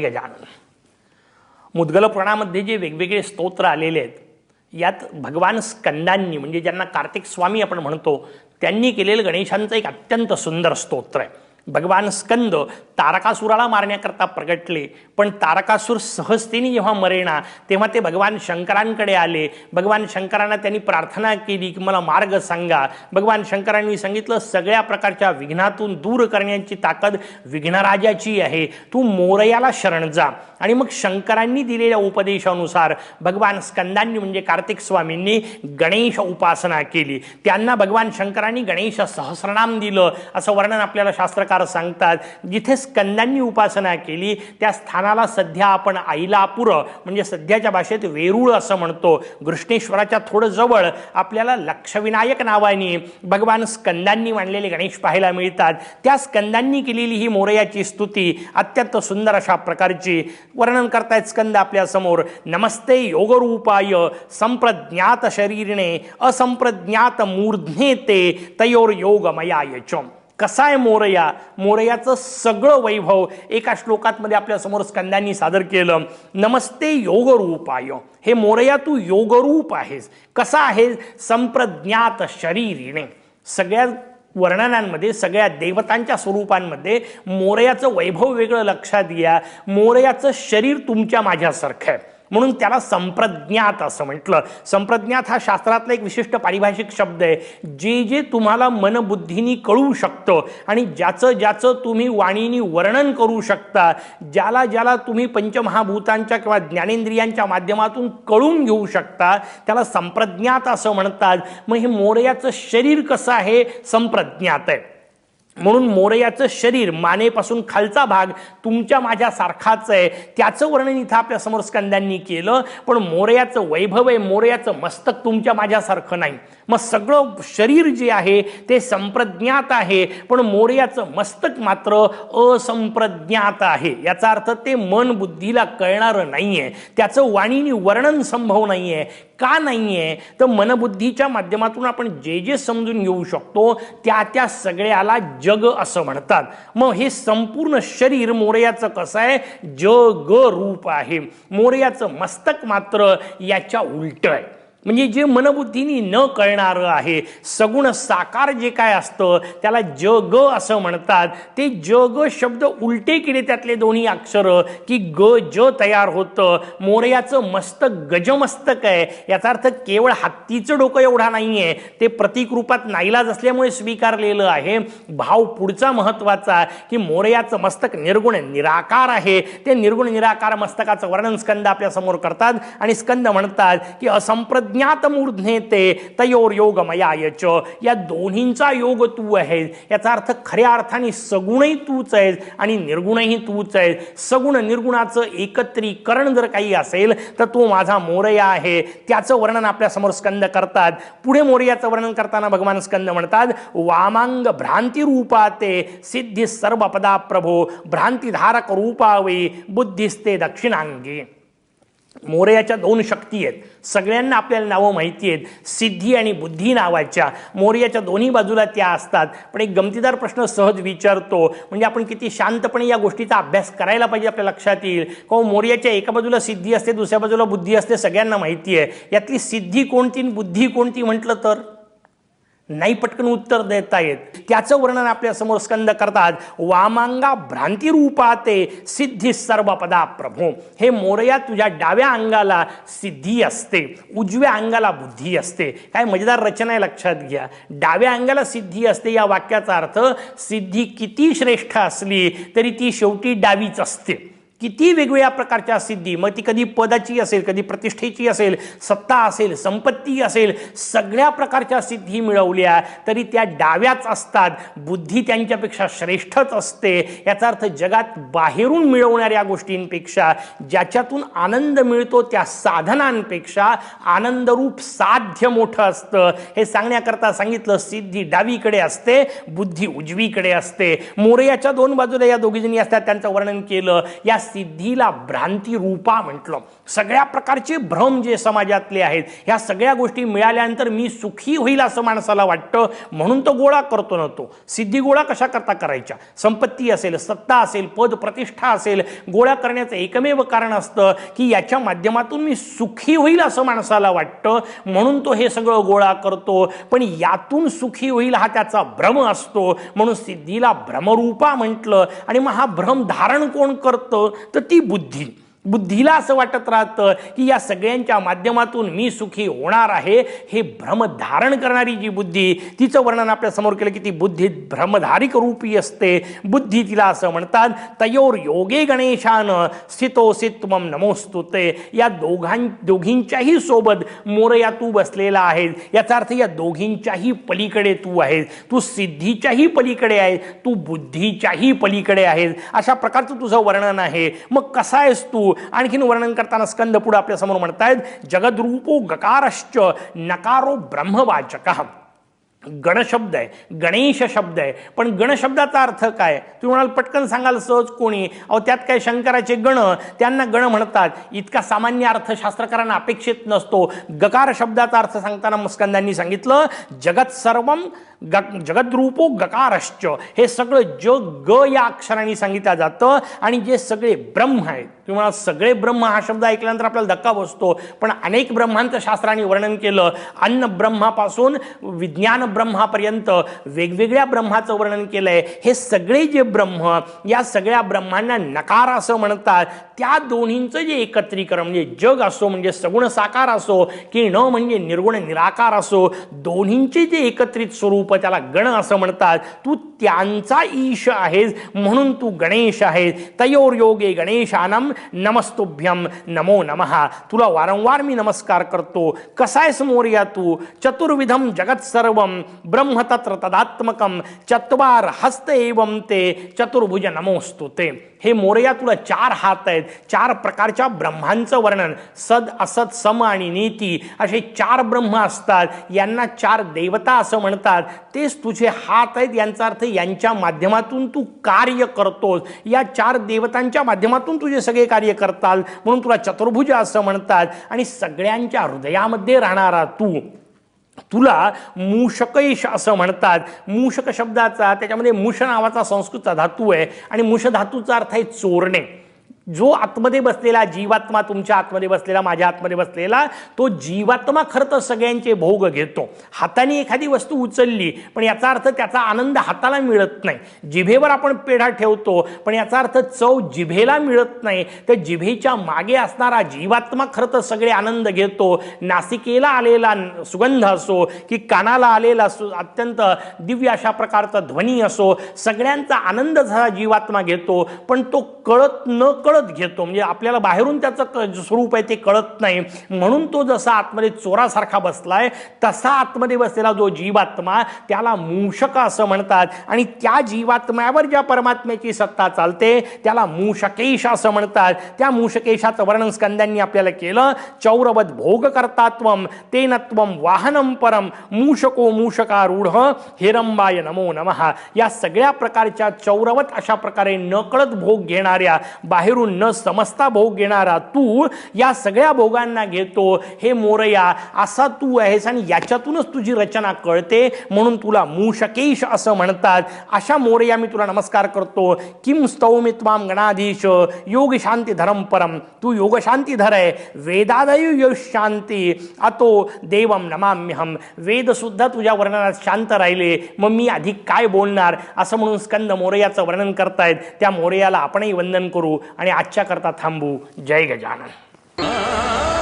गजानन। मुद्गल पुराणामध्ये जे वेगवेगळे स्तोत्र आलेले आहेत यात भगवान स्कंदांनी म्हणजे ज्यांना कार्तिक स्वामी आपण म्हणतो त्यांनी केलेलं गणेशांचं एक अत्यंत सुंदर स्तोत्र आहे। भगवान स्कंद तारकासुराला मारण्याकरता प्रगटले, पण तारकासुर सहजतेने जेव्हा मरेना तेव्हा ते भगवान शंकरांकडे आले। भगवान शंकरांना त्यांनी प्रार्थना केली की मला मार्ग सांगा। भगवान शंकरांनी सांगितलं सगळ्या प्रकारच्या विघ्नातून दूर करण्याची ताकद विघ्नराजाची आहे, तू मोरयाला शरण जा। आणि मग शंकरांनी दिलेल्या उपदेशानुसार भगवान स्कंदांनी म्हणजे कार्तिक स्वामींनी गणेश उपासना केली। त्यांना भगवान शंकरांनी गणेश सहस्रनाम दिलं असं वर्णन आपल्याला शास्त्रकार सांगतात। जिथे स्कंदांनी उपासना केली त्या स्थानाला सध्या आपण आईलापूर म्हणजे सध्याच्या भाषेत वेरूळ असं म्हणतो। घृष्णेश्वराच्या थोडं जवळ आपल्याला लक्षविनायक नावाने भगवान स्कंदांनी मांडलेले गणेश पाहायला मिळतात। त्या स्कंदांनी केलेली ही मोरयाची स्तुती अत्यंत सुंदर अशा प्रकारची वर्णन करतायत स्कंद आपल्या समोर। नमस्ते योगरूपाय संप्रज्ञात शरीरने असंप्रज्ञात मूर्ध्ने ते तयोर योगमयाय च। कसा आहे मोरया? मोरयाचं सगळं वैभव एका श्लोकात आपल्या समोर स्कंदांनी सादर केलं। नमस्ते योगरूपाय, हे मोरया तू योगरूप आहेस। कसा आहे? संप्रज्ञात शरीरिणे। सगळ्या वर्णनांमध्ये सगळ्या देवतांच्या स्वरूपांमध्ये मोरयाचं वैभव वेगळं लक्षात घ्या। मोरयाचं शरीर तुमच्या माझ्यासारखं आहे म्हणून त्याला संप्रज्ञात असं म्हटलं। संप्रज्ञात हा शास्त्रातला एक विशिष्ट पारिभाषिक शब्द आहे। जे जे तुम्हाला मनबुद्धीनी कळू शकतं आणि ज्याचं ज्याचं तुम्ही वाणीनी वर्णन करू शकता, ज्याला ज्याला तुम्ही पंचमहाभूतांच्या किंवा ज्ञानेंद्रियांच्या माध्यमातून कळून घेऊ शकता त्याला संप्रज्ञात असं म्हणतात। मग हे मोरयाचं शरीर कसं आहे? संप्रज्ञात आहे। म्हणून मोरयाचं शरीर मानेपासून खालचा भाग तुमच्या माझ्यासारखाच आहे त्याचं वर्णन इथं आपल्या समोर स्कंदांनी केलं। पण मोरयाचं वैभव आहे, मोरयाचं मस्तक तुमच्या माझ्यासारखं नाही। मग सगळं शरीर जे आहे ते संप्रज्ञात आहे, पण मोरयाचं मस्तक मात्र असंप्रज्ञात आहे। याचा अर्थ ते मन बुद्धीला कळणारं नाहीये, त्याचं वाणीने वर्णन संभव नाहीये। का नाहीये? तर मनबुद्धीच्या माध्यमातून आपण जे जे समजून घेऊ शकतो त्या त्या सगळ्याला जग असं म्हणतात। मग हे संपूर्ण शरीर मोरयाचं कसं आहे? जग रूप आहे। मोरयाचं मस्तक मात्र याच्या उलट आहे, म्हणजे जे मनबुद्धीनी न कळणारं आहे। सगुण साकार जे काय असतं त्याला जग असं म्हणतात। ते जग शब्द उलटे केले त्यातले दोन्ही अक्षर की ग ज तयार होतं। मोरयाचं मस्तक गजमस्तक आहे, याचा अर्थ केवळ हत्तीचं डोकं एवढा नाहीये, ते प्रतीक रूपात नाईलाज असल्यामुळे स्वीकारलेलं आहे। भाव पुढचा महत्वाचा की मोरयाचं मस्तक निर्गुण निराकार आहे। ते निर्गुण निराकार मस्तकाचं वर्णन स्कंद आपल्या समोर करतात आणि स्कंद म्हणतात की असंप्रज्ञात ज्ञात मूर्ध्ने ते तयोर योगमयाय च। या दोन्हींचा योग तू आहेस। याचा अर्थ खऱ्या अर्थाने सगुणही तूच आहेस आणि निर्गुणही तूच आहेस। सगुण निर्गुणाचं एकत्रीकरण जर काही असेल तर तो माझा मोरया आहे, त्याचं वर्णन आपल्या समोर स्कंद करतात। पुढे मोरयाचं वर्णन करताना भगवान स्कंद म्हणतात वामांग भ्रांती रूपाते सिद्धी सर्व पदा प्रभो भ्रांतीधारक रूपावे बुद्धिस्ते दक्षिणांगी। मोरयाच्या दोन शक्ती आहेत, सगळ्यांना आपल्याला नावं माहिती आहेत, सिद्धी आणि बुद्धी नावाच्या। मोरयाच्या दोन्ही बाजूला त्या असतात। पण एक गमतीदार प्रश्न सहज विचारतो, म्हणजे आपण किती शांतपणे या गोष्टीचा अभ्यास करायला पाहिजे आपल्या लक्षात येईल। मोरयाच्या एका बाजूला सिद्धी असते, दुसऱ्या बाजूला बुद्धी असते, सगळ्यांना माहिती आहे। यातली सिद्धी कोणती बुद्धी कोणती म्हटलं तर नाही पटकन उत्तर देता येत। त्याचं वर्णन आपल्या समोर स्कंद करतात वामांगा भ्रांती रूपाते सिद्धी सर्व पदा प्रभो। हे मोरया तुझ्या डाव्या अंगाला सिद्धी असते, उजव्या अंगाला बुद्धी असते। काय मजेदार रचना आहे, लक्षात घ्या। डाव्या अंगाला सिद्धी असते या वाक्याचा अर्थ सिद्धी किती श्रेष्ठ असली तरी ती शेवटी डावीच असते। किती वेगवेगळ्या प्रकारच्या सिद्धी, मग ती कधी पदाची असेल, कधी प्रतिष्ठेची असेल, सत्ता असेल, संपत्ती असेल, सगळ्या प्रकारच्या सिद्धी मिळवल्या तरी त्या डाव्याच असतात। बुद्धी त्यांच्यापेक्षा श्रेष्ठच असते। याचा अर्थ जगात बाहेरून मिळवणाऱ्या गोष्टींपेक्षा ज्याच्यातून आनंद मिळतो त्या साधनांपेक्षा आनंदरूप साध्य मोठं असतं। हे सांगण्याकरता सांगितलं सिद्धी डावीकडे असते, बुद्धी उजवीकडे असते। मोरयाच्या दोन बाजूला या दोघी जणी असतात, त्यांचं वर्णन केलं। या सिद्धीला भ्रांती रूपा म्हटलं। सगळ्या प्रकारचे भ्रम जे समाजातले आहेत, ह्या सगळ्या गोष्टी मिळाल्यानंतर मी सुखी होईल असं माणसाला वाटतं, म्हणून तो गोळा करतो ना. तो सिद्धी गोळा कशा करता करायच्या? संपत्ती असेल, सत्ता असेल, पद प्रतिष्ठा असेल, गोळा करण्याचं एकमेव कारण असतं की याच्या माध्यमातून मी सुखी होईल असं माणसाला वाटतं, म्हणून तो हे सगळं गोळा करतो. पण यातून सुखी होईल हा त्याचा भ्रम असतो, म्हणून सिद्धीला भ्रमरूपा म्हटलं. आणि मग हा भ्रम धारण कोण करतं? तर ती बुद्धी. बुद्धीला असं वाटत राहतं की या सगळ्यांच्या माध्यमातून मी सुखी होणार आहे. हे भ्रम धारण करणारी जी बुद्धी, तिचं वर्णन आपल्या समोर केलं की ती बुद्धी भ्रमधारिक रूपी असते. बुद्धी तिला असं म्हणतात, तयोर योगे गणेशान स्थितोसित्वम नमोस्तुते. या दोघींच्याही सोबत मोरया तू बसलेला आहेस. याचा अर्थ या दोघींच्याही पलीकडे तू आहेस. तू सिद्धीच्याही पलीकडे आहेस, तू बुद्धीच्याही पलीकडे आहेस. अशा प्रकारचं तुझं वर्णन आहे. मग कसा आहेस तू? आणखीन वर्णन करताना स्कंद पुढे आपल्या समोर म्हणतायत, जगद्रूपो गकारश्च नकारो ब्रह्मवाचकः. गण शब्द आहे, गणेश शब्द आहे. पण गण शब्दाचा अर्थ काय? तुम्ही म्हणाल पटकन सांगाल सहज कोणी, अहो त्यात काय शंकराचे गण, त्यांना गण म्हणतात. इतका सामान्य अर्थ शास्त्रकारांना अपेक्षित नसतो. गकार शब्दाचा अर्थ सांगताना स्कंदांनी सांगितलं, जगत सर्वम जगद्रूपो गकारश्च. हे सगळं जग ग या अक्षरांनी सांगितलं जातं. आणि जे सगळे ब्रह्म आहेत, तुम्ही म्हणाल सगळे ब्रह्म हा शब्द ऐकल्यानंतर आपल्याला धक्का बसतो. पण अनेक ब्रह्मांचं शास्त्राने वर्णन केलं. अन्न ब्रह्मापासून विज्ञान ब्रह्मापर्यंत वेगवेगळ्या ब्रह्माचं वर्णन केलंय. हे सगळे जे ब्रह्म, या सगळ्या ब्रह्मांना नकार असं म्हणतात. त्या दोन्हींचं जे एकत्रीकरण, म्हणजे जग असो म्हणजे सगुण साकार असो की न म्हणजे निर्गुण निराकार असो, दोन्हींचे जे एकत्रित स्वरूप त्याला गण असं म्हणतात. तू त्यांचा ईश आहेस, म्हणून तू गणेश आहेस. तयोर योगे गणेशानम नमस्तुभ्यम नमो नमः. तुला वारंवार मी नमस्कार करतो. कसायस मोरया तू? चतुर्विधम जगत सर्वम ब्रह्म तत्र तदात्मकम चत्वार हस्त एवं ते चतुर्भुज नमोस्तुते. हे मोरया तुला 4 हात आहेत. 4 प्रकारच्या ब्रह्मांचं वर्णन, सद असत सम आणि नीती असे 4 ब्रह्म असतात. यांना 4 देवता असं म्हणतात. तेच तुझे हात आहेत. यांचा अर्थ यांच्या माध्यमातून तू कार्य करतोस. या 4 देवतांच्या माध्यमातून तुझे सगळे कार्य करतात, म्हणून तुला चतुर्भुज असं म्हणतात. आणि सगळ्यांच्या हृदयामध्ये राहणारा तू, तुला मूषकैश असं म्हणतात. मूषक शब्दाचा त्याच्यामध्ये मूष नावाचा संस्कृतचा धातू आहे. आणि मूष धातूचा अर्थ आहे चोरणे. जो आतमध्ये बसलेला जीवात्मा, तुमच्या आतमध्ये बसलेला, माझ्या आतमध्ये बसलेला तो जीवात्मा खरं तर सगळ्यांचे भोग घेतो. हाताने एखादी वस्तू उचलली, पण याचा अर्थ त्याचा आनंद हाताला मिळत नाही. जिभेवर आपण पेढा ठेवतो, पण याचा अर्थ चव जिभेला मिळत नाही. तर जिभेच्या मागे असणारा जीवात्मा खरं तर सगळे आनंद घेतो. नासिकेला आलेला सुगंध असो की कानाला आलेला अत्यंत दिव्य अशा प्रकारचा ध्वनी असो, सगळ्यांचा आनंद झाला जीवात्मा घेतो. पण तो कळत न कळत घेतो, म्हणजे आपल्याला बाहेरून त्याचं स्वरूप आहे ते कळत नाही. म्हणून तो जसा आतमध्ये चोरासारखा बसलाय, तसा आतमध्ये बसलेला जो जीवात्मा त्याला मूषक असं म्हणतात. आणि त्या जीवात्म्यावर ज्या परमात्म्याची सत्ता चालते त्याला मूषकेश असं म्हणतात. त्या मूषकेशाचं वर्णन स्कंदांनी आपल्याला केलं. चौरवत भोग कर्तात्वम तेनत्वम वाहनम परम मूषको मूषकारूढ हिरंबाय नमो नमः. या सगळ्या प्रकारच्या चौरवत अशा प्रकारे नकळत भोग घेणाऱ्या, बाहेरून न समजता भोग घेणारा तू या सगळ्या भोगांना घेतो. हे मोरया असा तू आहेस आणि याच्यातूनच तुझी रचना कळते, म्हणून तुला मूषकेश असं म्हणतात. अशा मोरया मी तुला नमस्कार करतो. किम स्तौमि त्वाम गणाधीश योग शांती धरम परम. तू योग शांती धर आहे. वेदादय योग शांती अतो देवम नमाम्यहम. वेद सुद्धा तुझ्या वर्णनात शांत राहिले, मग मी अधिक काय बोलणार, असं म्हणून स्कंद मोरयाचं वर्णन करतायत. त्या मोरयाला आपणही वंदन करू आणि आजच्या करता थांबू. जय गजानन.